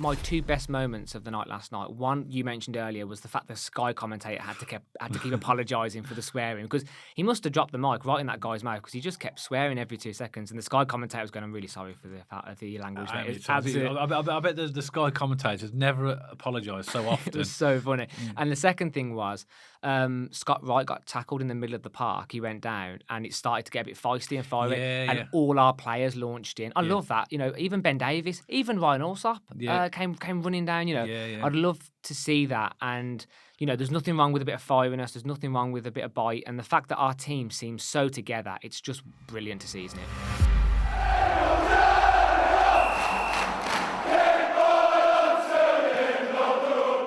my two best moments of the night last night. One you mentioned earlier was the fact the Sky commentator had to keep apologising for the swearing, because he must have dropped the mic right in that guy's mouth, because he just kept swearing every 2 seconds, and the Sky commentator was going, "I'm really sorry for the language." I bet the Sky commentators never apologise so often. It was so funny. And the second thing was Scott Wright got tackled in the middle of the park. He went down, and it started to get a bit feisty and fiery, and all our players launched in. I love that. Even Ben Davies, even Ryan Allsop came running down. I'd love to see that. And there's nothing wrong with a bit of firiness. There's nothing wrong with a bit of bite. And the fact that our team seems so together, it's just brilliant to see, isn't it?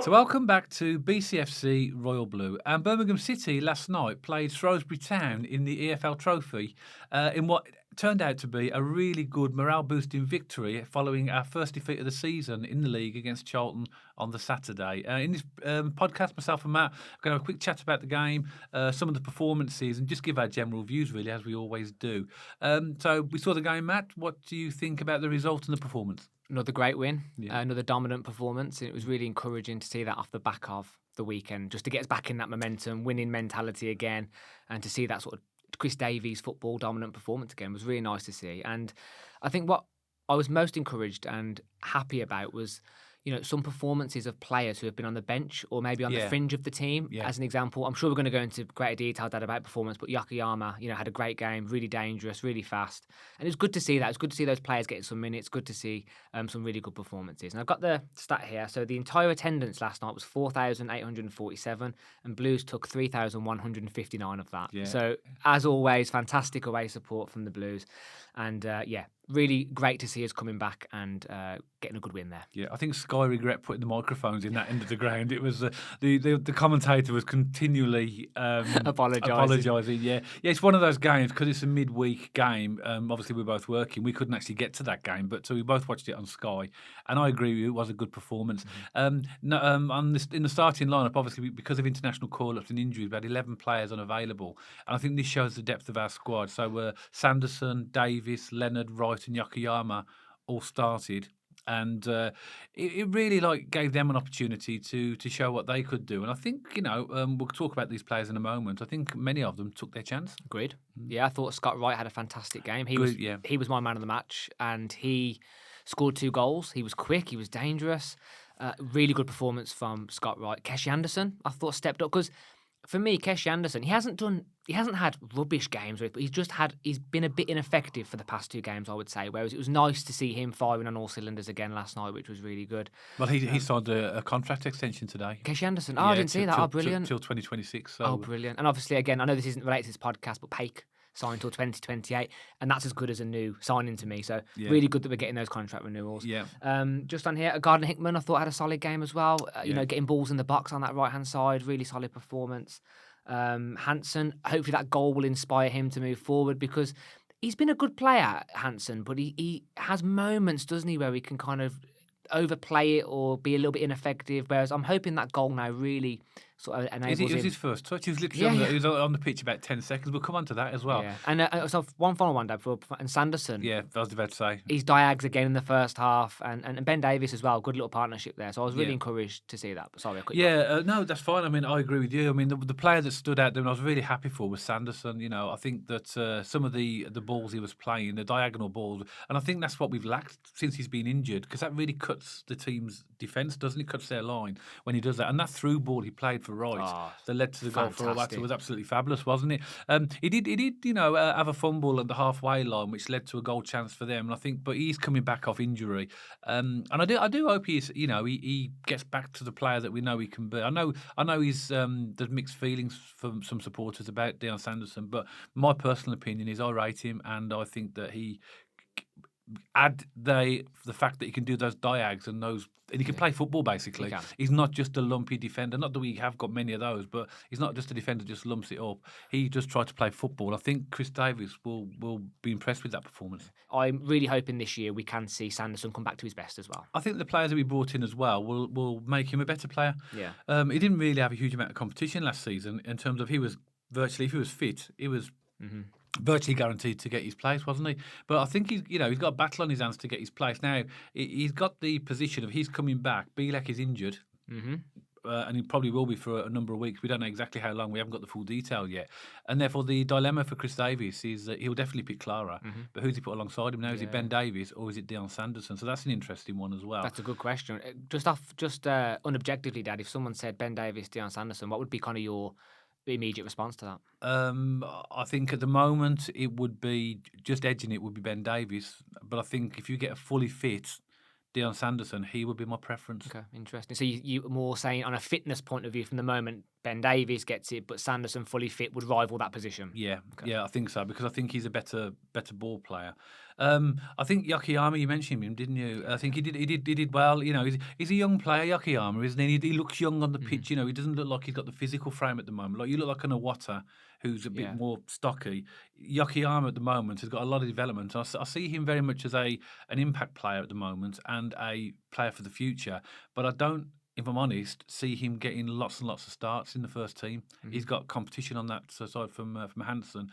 So welcome back to BCFC Royal Blue. And Birmingham City last night played Shrewsbury Town in the EFL Trophy in what turned out to be a really good morale-boosting victory following our first defeat of the season in the league against Charlton on the Saturday. In this podcast, myself and Matt are going to have a quick chat about the game, some of the performances, and just give our general views, really, as we always do. So we saw the game, Matt. What do you think about the result and the performance? Another great win, another dominant performance. It was really encouraging to see that off the back of the weekend, just to get us back in that momentum, winning mentality again, and to see that sort of Chris Davies football dominant performance again was really nice to see. And I think what I was most encouraged and happy about was some performances of players who have been on the bench or maybe on the fringe of the team. As an example, I'm sure we're going to go into greater detail about performance, but Yokoyama, had a great game, really dangerous, really fast. And it's good to see that. It's good to see those players getting some minutes. Good to see some really good performances. And I've got the stat here. So the entire attendance last night was 4,847 and Blues took 3,159 of that. So as always, fantastic away support from the Blues. And really great to see us coming back and getting a good win there. Yeah, I think Sky regret putting the microphones in that end of the ground. It was the commentator was continually apologising. Yeah, it's one of those games because it's a midweek game. Obviously, we're both working. We couldn't actually get to that game, but so we both watched it on Sky. And I agree with you, it was a good performance. In the starting lineup, obviously because of international call-ups and injuries, we had 11 players unavailable, and I think this shows the depth of our squad. So Sanderson, Davis, Leonard, Wright, and Yokoyama all started. And it really gave them an opportunity to show what they could do. And I think, we'll talk about these players in a moment. I think many of them took their chance. Agreed. Yeah, I thought Scott Wright had a fantastic game. He was my man of the match, and he scored 2 goals. He was quick, he was dangerous. Really good performance from Scott Wright. Keshi Anderson, I thought, stepped up because for me, Keshi Anderson, he hasn't had rubbish games, but he's been a bit ineffective for the past 2 games, I would say. Whereas it was nice to see him firing on all cylinders again last night, which was really good. Well, he signed a contract extension today. Keshi Anderson, I didn't see that. Brilliant. Till 2026. So. Oh, brilliant. And obviously, again, I know this isn't related to this podcast, but Paik signed till 2028, and that's as good as a new signing to me. So really good that we're getting those contract renewals. Yeah. Just on here, Gardner Hickman, I thought had a solid game as well. Getting balls in the box on that right hand side, really solid performance. Hansen, hopefully that goal will inspire him to move forward because he's been a good player, Hansen, but he has moments, doesn't he, where he can kind of overplay it or be a little bit ineffective. Whereas I'm hoping that goal now really sort of enables him. It was his first touch. He was literally he was on the pitch about 10 seconds. We'll come on to that as well. Yeah. And so one final one, Dad, and Sanderson. Yeah, I was about to say. He's diags again in the first half, and Ben Davies as well. Good little partnership there. So I was really encouraged to see that. But sorry, I cut you off. No, that's fine. I mean, I agree with you. I mean, the player that stood out there and I was really happy for was Sanderson. I think that some of the balls he was playing, the diagonal balls, and I think that's what we've lacked since he's been injured because that really cuts the team's defence, doesn't it? Cuts their line when he does that. And that through ball he played for Wright that led to the goal for all that. It was absolutely fabulous, wasn't it? He did, have a fumble at the halfway line, which led to a goal chance for them. And I think, but he's coming back off injury, and I do hope he gets back to the player that we know he can be. I know he's there's mixed feelings from some supporters about Dion Sanderson, but my personal opinion is I rate him, and I think that he. The fact that he can do those diags and he can play football basically. He's not just a lumpy defender. Not that we have got many of those, but he's not just a defender who just lumps it up. He just tried to play football. I think Chris Davies will be impressed with that performance. I'm really hoping this year we can see Sanderson come back to his best as well. I think the players that we brought in as well will make him a better player. Yeah. He didn't really have a huge amount of competition last season in terms of if he was fit, he was. Mm-hmm. virtually guaranteed to get his place, wasn't he? But I think he's got a battle on his hands to get his place. Now he's got the position of he's coming back. Bielek is injured. Mm-hmm. And he probably will be for a number of weeks. We don't know exactly how long. We haven't got the full detail yet. And therefore, the dilemma for Chris Davies is that he'll definitely pick Clara. But who's he put alongside him now? Is it Ben Davies or is it Dion Sanderson? So that's an interesting one as well. That's a good question. Just unobjectively, Dad, if someone said Ben Davies, Dion Sanderson, what would be kind of your immediate response to that? I think at the moment it would be just edging. It would be Ben Davies. But I think if you get a fully fit Dion Sanderson, he would be my preference. Okay, interesting. So you're more saying on a fitness point of view from the moment Ben Davies gets it, but Sanderson fully fit would rival that position? Yeah, I think so, because I think he's a better ball player. I think Yokoyama, you mentioned him, didn't you? I think he did well. He's a young player, Yokoyama, isn't he? He looks young on the pitch. He doesn't look like he's got the physical frame at the moment. Like you look like an Iwata, who's a bit more stocky. Yokoyama at the moment has got a lot of development. I see him very much as an impact player at the moment and a player for the future. But I don't, if I'm honest, see him getting lots and lots of starts in the first team. He's got competition on that side from Hansen.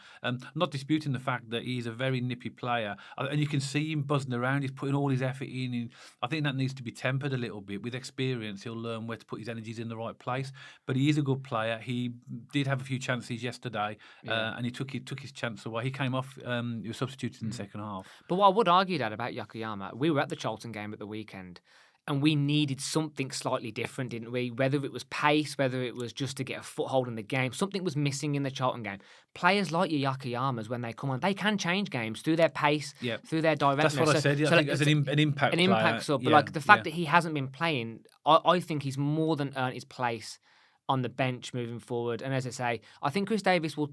Not disputing the fact that he's a very nippy player, and you can see him buzzing around. He's putting all his effort in. I think that needs to be tempered a little bit. With experience, he'll learn where to put his energies in the right place. But he is a good player. He did have a few chances yesterday, and he took his chance away. He came off. He was substituted in the second half. But what I would argue, Dad, about Yokoyama, we were at the Charlton game at the weekend. And we needed something slightly different, didn't we? Whether it was pace, whether it was just to get a foothold in the game, something was missing in the Charlton game. Players like your Yokoyamas, when they come on, they can change games through their pace, through their directness. That's what I said. I think as an impact player. An impact sub. But the fact that he hasn't been playing, I think he's more than earned his place on the bench moving forward. And as I say, I think Chris Davies will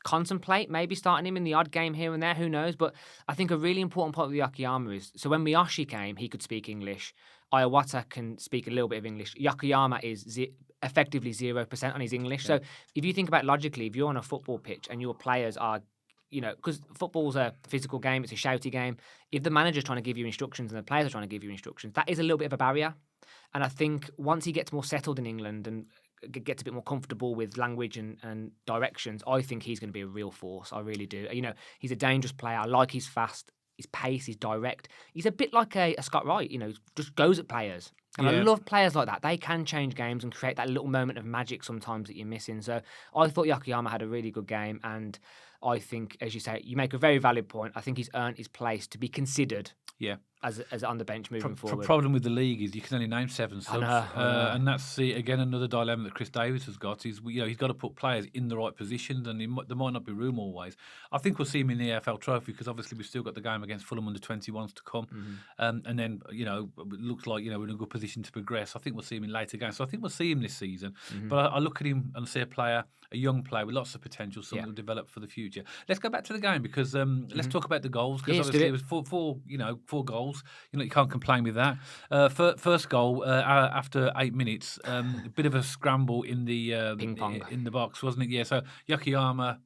contemplate maybe starting him in the odd game here and there, who knows? But I think a really important part of the Yokoyama is, so when Miyoshi came, he could speak English. Iwata can speak a little bit of English. Yokoyama is effectively 0% on his English. So if you think about logically, if you're on a football pitch and your players are, because football's a physical game, it's a shouty game. If the manager's trying to give you instructions and the players are trying to give you instructions, that is a little bit of a barrier. And I think once he gets more settled in England and gets a bit more comfortable with language and directions, I think he's going to be a real force. I really do. He's a dangerous player. I like his fast, his pace, he's direct. He's a bit like a Scott Wright, just goes at players. And I love players like that. They can change games and create that little moment of magic sometimes that you're missing. So I thought Yokoyama had a really good game. And I think, as you say, you make a very valid point. I think he's earned his place to be considered. As on the bench moving forward. The problem with the league is you can only name 7 subs, and that's again another dilemma that Chris Davies has got. Is he's got to put players in the right positions, and there might not be room always. I think we'll see him in the AFL Trophy because obviously we've still got the game against Fulham under 21s to come, and then it looks like we're in a good position to progress. I think we'll see him in later games, so I think we'll see him this season. But I look at him and see a young player with lots of potential, something to develop for the future. Let's go back to the game because let's talk about the goals because obviously it was four goals. You can't complain with that. First goal after 8 minutes, a bit of a scramble in the ping pong in the box, wasn't it? Yeah. So Yokoyama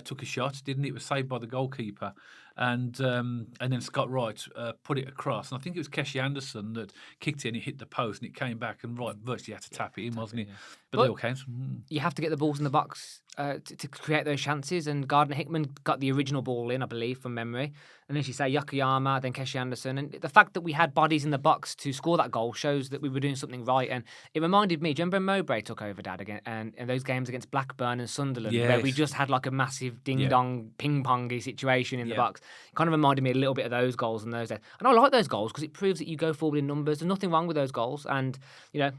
took a shot, didn't it? It was saved by the goalkeeper. And then Scott Wright put it across. And I think it was Keshi Anderson that kicked it and it hit the post and it came back and Wright virtually had to tap it in, wasn't it? But they all counts. You have to get the balls in the box to create those chances. And Gardner Hickman got the original ball in, I believe, from memory. And as you say, Yokoyama, then Keshi Anderson. And the fact that we had bodies in the box to score that goal shows that we were doing something right. And it reminded me, do you remember Mowbray took over, Dad, again? And those games against Blackburn and Sunderland, where we just had like a massive ding-dong ping-pongy situation in the box. It kind of reminded me a little bit of those goals and those days. And I like those goals because it proves that you go forward in numbers. There's nothing wrong with those goals. And,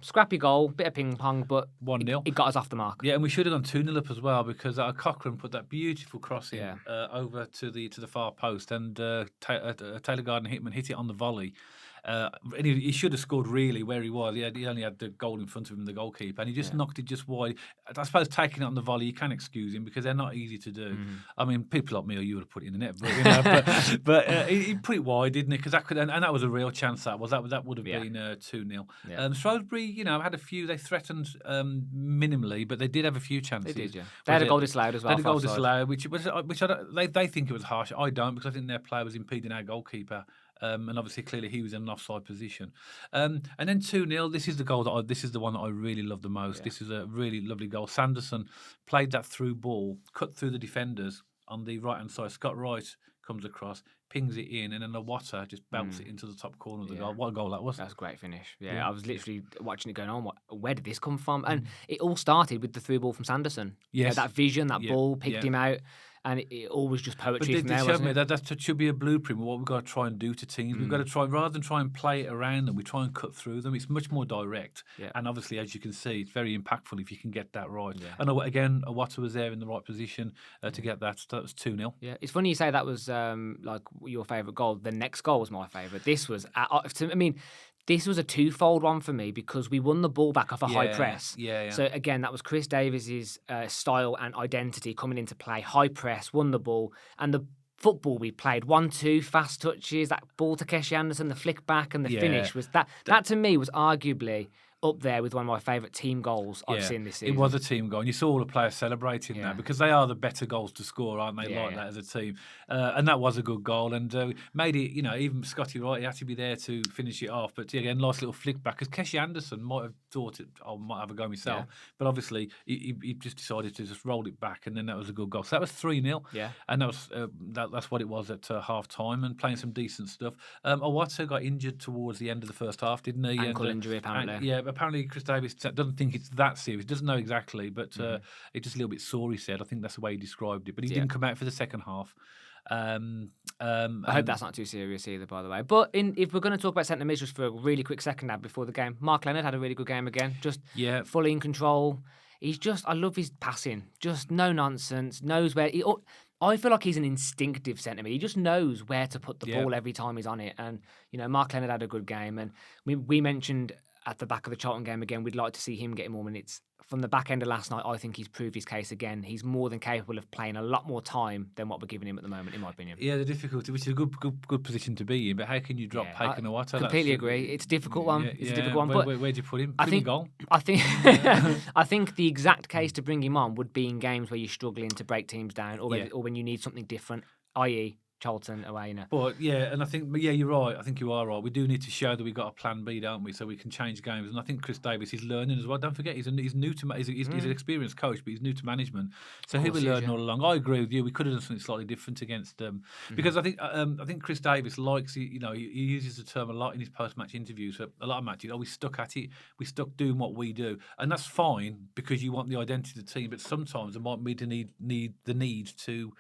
scrappy goal, bit of ping-pong, but 1-0. It got us off the mark. Yeah, and we should have gone 2-0 up as well because Cochrane put that beautiful crossing over to the far post and Taylor Gardner Hickman hit it on the volley. And he should have scored really where he was. He only had the goal in front of him, the goalkeeper, and he just knocked it just wide. I suppose taking it on the volley, you can excuse him because they're not easy to do. I mean, people like me or you would have put it in the net, but he put it wide, didn't he? Because that could, and that was a real chance. That would have been 2-0. Shrewsbury, had a few. They threatened minimally, but they did have a few chances. They did, yeah. They had a goal disallowed as well. They had a goal disallowed, which they think it was harsh. I don't because I think their player was impeding our goalkeeper. And obviously, clearly, he was in an offside position. And then 2-0. This is the goal this is the one that I really love the most. Yeah. This is a really lovely goal. Sanderson played that through ball, cut through the defenders on the right-hand side. Scott Wright comes across, pings it in, and then the Water just belts it into the top corner of the goal. What a goal that was. That was a great finish. Yeah, I was literally watching it going on. Where did this come from? And it all started with the through ball from Sanderson. Yes. That vision, that ball, picked him out. And it always just poetry from there, wasn't it? That should be a blueprint of what we've got to try and do to teams. We've got to try, rather than try and play it around them, we try and cut through them. It's much more direct. Yeah. And obviously, as you can see, it's very impactful if you can get that right. Yeah. And again, Awata was there in the right position to get that. That was 2-0. Yeah, it's funny you say that was like your favourite goal. The next goal was my favourite. This was, this was a twofold one for me because we won the ball back off a high press. Yeah. So again, that was Chris Davies's style and identity coming into play. High press, won the ball, and the football we played, 1-2, fast touches, that ball to Keshi Anderson, the flick back, and the finish was that. That to me was arguably up there with one of my favourite team goals I've seen this season. It was a team goal, and you saw all the players celebrating that because they are the better goals to score, aren't they? That as a team, and that was a good goal, and made it. Even Scotty Wright, he had to be there to finish it off. But again, nice little flick back because Keshi Anderson might have thought I might have a go myself, but obviously he just decided to just roll it back, and then that was a good goal. So that was 3-0. Yeah, and that was that's what it was at half time, and playing some decent stuff. Awata got injured towards the end of the first half, didn't he? Ankle injury apparently. Apparently Chris Davies doesn't think it's that serious. Doesn't know exactly, but it's just a little bit sore, he said. I think that's the way he described it. But he didn't come out for the second half. I hope that's not too serious either, by the way. But if we're going to talk about centre mids just for a really quick second now before the game, Mark Leonard had a really good game again. Just fully in control. I love his passing. Just no nonsense. Knows where. I feel like he's an instinctive centre mid. He just knows where to put the ball every time he's on it. And Mark Leonard had a good game. And we mentioned at the back of the Charlton game again, we'd like to see him getting more minutes. From the back end of last night, I think he's proved his case again. He's more than capable of playing a lot more time than what we're giving him at the moment, in my opinion. Yeah, the difficulty, which is a good position to be in, but how can you drop Paik and Awata? Completely agree. It's a difficult one. It's a difficult one. Where do you put him? Goal? I think the exact case to bring him on would be in games where you're struggling to break teams down, or when you need something different, i.e. Charlton away, But and I think, you're right. I think you are right. We do need to show that we've got a plan B, don't we? So we can change games. And I think Chris Davies is learning as well. Don't forget, he's new to. He's an experienced coach, but he's new to management. So he will learn all along. I agree with you. We could have done something slightly different against them because I think Chris Davies likes. He uses the term a lot in his post-match interviews. So a lot of matches, we stuck at it. We stuck doing what we do, and that's fine because you want the identity of the team. But sometimes there might be the need to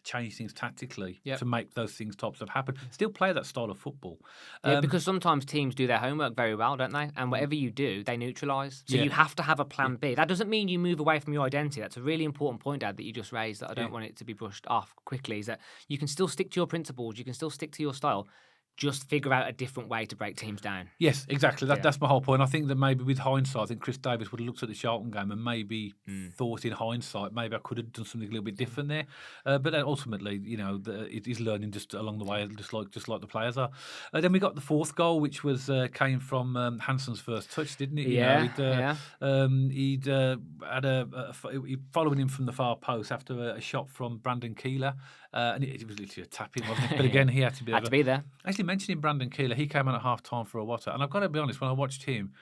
change things tactically to make those things top stuff happen. Still play that style of football. Because sometimes teams do their homework very well, don't they? And whatever you do, they neutralise. So you have to have a plan B. That doesn't mean you move away from your identity. That's a really important point, Dad, that you just raised that I don't want it to be brushed off quickly, is that you can still stick to your principles, you can still stick to your style. Just figure out a different way to break teams down. Yes, exactly. That's my whole point. I think that maybe with hindsight, I think Chris Davies would have looked at the Charlton game and maybe thought in hindsight, maybe I could have done something a little bit different there. But then ultimately, he's learning just along the way, just like the players are. Then we got the fourth goal, which came from Hansen's first touch, didn't it? He'd following him from the far post after a shot from Brandon Keeler. And it was literally a tap-in, wasn't it? But again, he had to be there. Actually, mentioning Brandon Keeler, he came on at half-time for Awata. And I've got to be honest, when I watched him,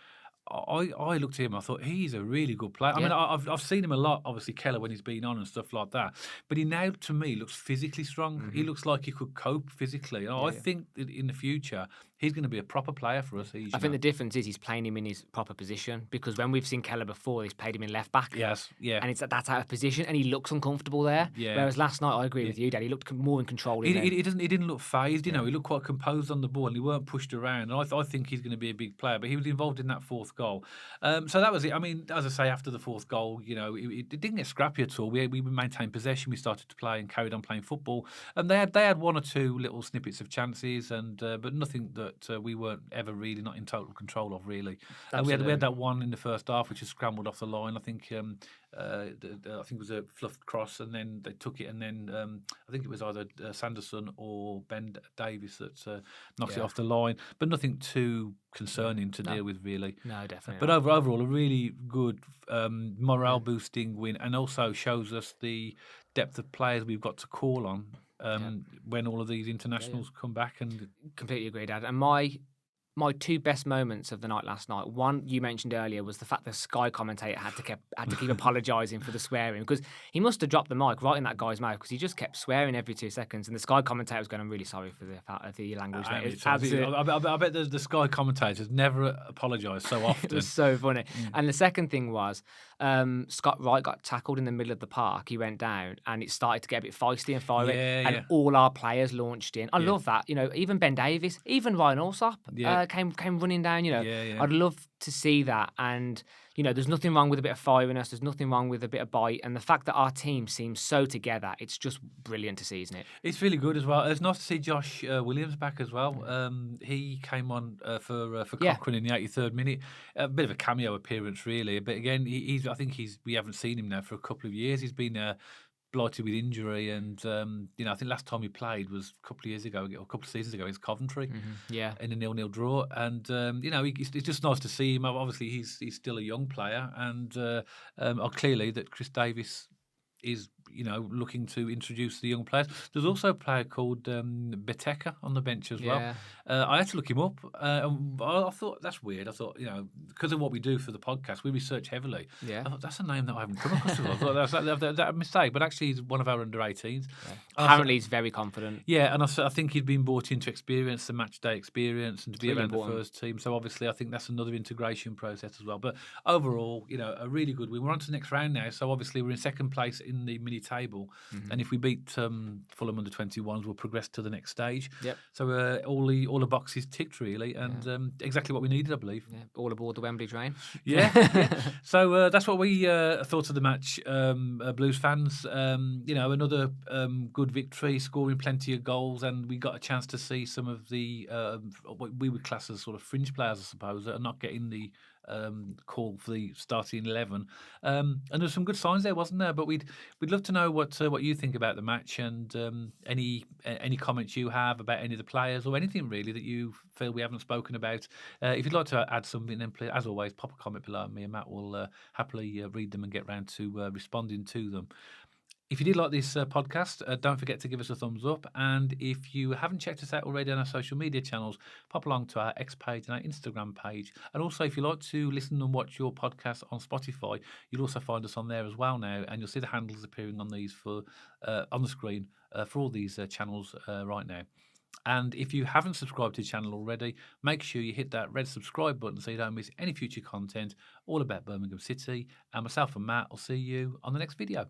I looked at him, I thought, he's a really good player. I mean, I've seen him a lot, obviously, Keller, when he's been on and stuff like that. But he now, to me, looks physically strong. He looks like he could cope physically. And I think that in the future, he's going to be a proper player for us. I think the difference is he's playing him in his proper position, because when we've seen Keller before, he's played him in left back. Yes, yeah. And that's out of position, and he looks uncomfortable there. Yeah. Whereas last night, I agree with you, Dad. He looked more in control. He didn't look phased, He looked quite composed on the ball, and he weren't pushed around. And I think he's going to be a big player. But he was involved in that fourth goal. So that was it. I mean, as I say, after the fourth goal, it didn't get scrappy at all. We maintained possession. We started to play and carried on playing football. And they had one or two little snippets of chances, but nothing that we weren't ever really not in total control of, really. And we had that one in the first half, which was scrambled off the line. I think it was a fluffed cross, and then they took it, and then I think it was either Sanderson or Ben Davies that knocked it off the line. But nothing too concerning to deal with, really. No, definitely. But overall, a really good morale-boosting win, and also shows us the depth of players we've got to call on when all of these internationals come back. And completely agree, Dad. And my my two best moments of the night last night. One you mentioned earlier was the fact the Sky commentator had to keep apologising for the swearing, because he must have dropped the mic right in that guy's mouth, because he just kept swearing every 2 seconds, and the Sky commentator was going, "I'm really sorry for the language." I bet the Sky commentators never apologise so often. It was so funny. And the second thing was Scott Wright got tackled in the middle of the park. He went down, and it started to get a bit feisty and fiery, and all our players launched in. I love that. Even Ben Davies, even Ryan Allsop came running down. I'd love to see that. And there's nothing wrong with a bit of firiness. There's nothing wrong with a bit of bite. And the fact that our team seems so together, it's just brilliant to see, isn't it? It's really good as well. It's nice to see Josh Williams back as well. He came on for Cochrane in the 83rd minute. A bit of a cameo appearance, really. But again, we haven't seen him now for a couple of years. He's been blighted with injury, and I think last time he played was a couple of years ago, or a couple of seasons ago, against Coventry, in a 0-0 draw. And it's just nice to see him. Obviously, he's still a young player, and clearly that Chris Davis is looking to introduce the young players. There's also a player called Beteka on the bench as well. I had to look him up. I thought, that's weird. I thought, because of what we do for the podcast, we research heavily. I thought, that's a name that I haven't come across before. I thought that's a mistake, but actually he's one of our under-18s. Apparently he's very confident. Yeah, and I think he'd been brought in to experience the match day experience and to be around the first team. So obviously I think that's another integration process as well. But overall, a really good win. We're on to the next round now. So obviously we're in second place in the mini table, and if we beat Fulham under 21s, we'll progress to the next stage. So all the boxes ticked, really, and exactly what we needed, I believe. All aboard the Wembley train. So that's what we thought of the match, Blues fans. Another good victory, scoring plenty of goals, and we got a chance to see some of the what we would class as sort of fringe players, I suppose, that are not getting the call for the starting 11, and there's some good signs there, wasn't there? But we'd love to know what you think about the match, and any comments you have about any of the players or anything really that you feel we haven't spoken about. If you'd like to add something, then please, as always, pop a comment below, and me and Matt will happily read them and get round to responding to them. If you did like this podcast, don't forget to give us a thumbs up. And if you haven't checked us out already on our social media channels, pop along to our X page and our Instagram page. And also, if you like to listen and watch your podcast on Spotify, you'll also find us on there as well now. And you'll see the handles appearing on these on the screen for all these channels right now. And if you haven't subscribed to the channel already, make sure you hit that red subscribe button so you don't miss any future content all about Birmingham City. And myself and Matt will see you on the next video.